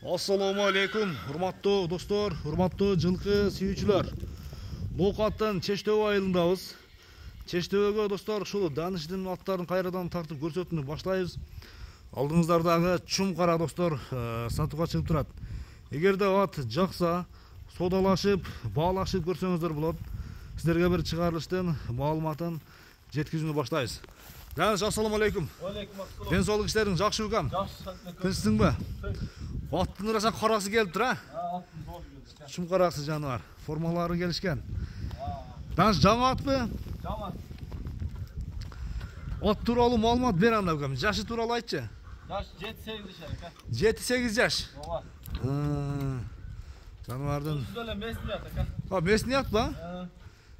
Assalamu alaikum, hurmatlı dostlar, hurmatlı жылкы сүйүүчүлөр. Ноокаттын Чечтөбө айылындабыз. Чечтөбөгө достор ушул Даништин аттарын кайрадан тартып көрсөтүүнү баштайбыз. Алдыңыздардагы чум кара достор сатууга чыгып турат. Эгерде ат жакса, содалашып, баалашып көрсөңүздөр болот. Сиздерге бир чыгарылыштын маалыматын жеткизүүнү баштайбыз. Даниш, ассаламу алейкум. Алейкум ассалам. Ден соолук иштериң жакшы укам? Жакшы. Тынчсыңбы? Аттын ыраса карасы келип тур, Аттын зор келди. Чум карасы жаныбар. Формалары келишкен. Даниш, жаңа атпы? Жаман. Ат тууралуу маалымат бер анда укам. Жашы тууралуу айтчы. Жаш 7-8 жаш aka. 7-8 жаш. Ооба. Жаныбардын. Сиз эле местный ат aka. Местный ат ба?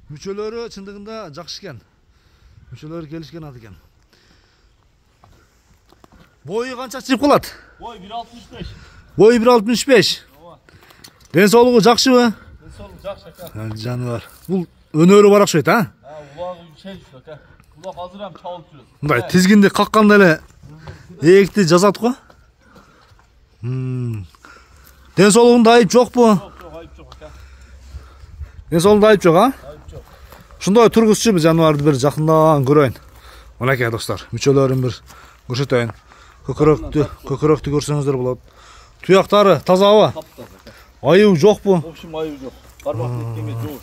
Мүчөлөрү чындыгында жакшы экен. Мүчөлөрү келишкен ат экен. Бою канча чыгып калат? Бой 1.65. Бою 1.65. Ооба. Ден соолугу жакшыбы? Ден соолугу жакшы aka. Жаныбар. Бул өнөрү бар окшойт, Улагы чечти aka. Улак азыр ham чабылып жүрөт. Мындай тизгинди какканда эле ээгикти жазат го. Ден соолугунда айып жокпу? Жок, айып жок aka. Ден соолугунда айып жок, Айып жок. Ушундай тургузчу бир жаныбарды бир жакындан көрөйүн. Мынакей достор, мүчөлөрүн бир көрсөтөйүн. Көкүрөктү көрсөңүздөр болот. Туяктары тазабы? Таптаз aka. Айыбы жокпу? В общем, айып жок. Кармак кеткенге жоош.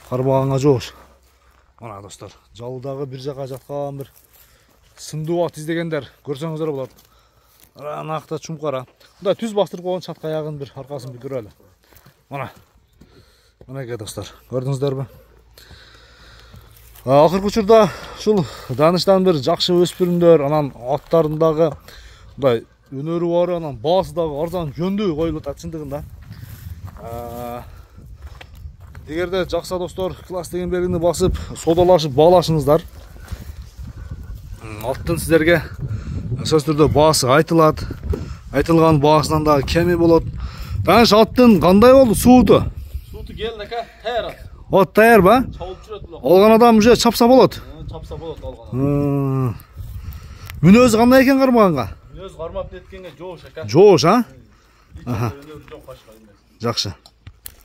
Карбаганга жоош. Мына достор, жалыдагы бир жака жаткан бир сындуу ат издегендер көрсөңүздөр болот. Анакта чум кара. Мындай түз бастырып койгон чатка аягын бир аркасын бир көрөлү. Мына. Мынакей достор, көрдүңүздөрбү? Акыркы учурда ушул Даништан бир жакшы өспүрүмдөр, анан аттарындагы мындай өнөрү бар, анан баасы дагы арзан жөндүү коюлуп атат чындыгында. Эгерде жакса достор, класс деген белгини басып, содалашып, баалашыңыздар. Аттын сиздерге сөзсүз түрдө баасы айтылат. Айтылган баасынан дагы кеми болот. Даниш, аттын кандай болду сууту? Сууту келди aka. Таяр ат. Ат даяр ба? Чабылып жүрөт улак. Алган адам уже чапса болот. Чапса болот алган. Мүнөзү кандай экен кармаганга? Мүнөзү кармап неткенге жоош aka. Жоош, Өнөрү жок башка эмес. Жакшы.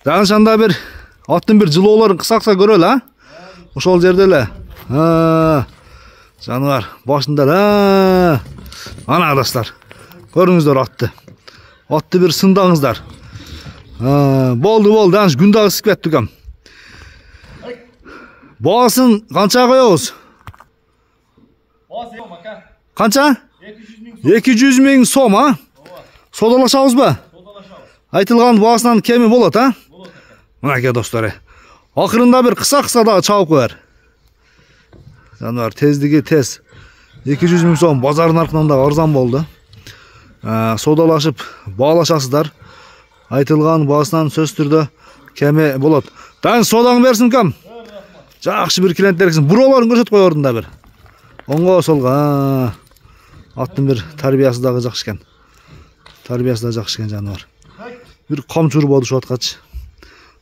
Даниш, анда бир аттын бир жылоолорун кысакса көрөлү, Ошол жерде эле. Жаныбар башында эле. Ана достор, көрүңүздөр атты. Атты бир сындаңыздар. Болду, Даниш, күн дагы ысып кетти укам. Баасын канча коебуз? Баасы сом aka. Канча? 200 000 сом. 200 000 сом, Содалашабызбы? Содалашабыз. Айтылган баасынан кеми болот, Болот aka. Мынакей достор. Акырында бир кыса дагы чабып коер. Жаныбар тездиги тез. 200 000 сом базар наркынан дагы арзан болду. Содалашып баалашасыздар. Айтылган баасынан сөзсүз түрдө кеми болот. Дан содаң берсин укам. Жакшы бир клиенттерсиң. Буролорун көрсөтүп кой ордунда бир. Оңго солго. Аттын бир тарбиясы дагы жакшы экен. Тарбиясы да жакшы экен жаныбар. Бир камчур болду ушул аткачы.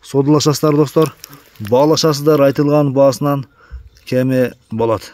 Содалашасыздар достор. Баалашасыздар, айтылган баасынан кеми болот.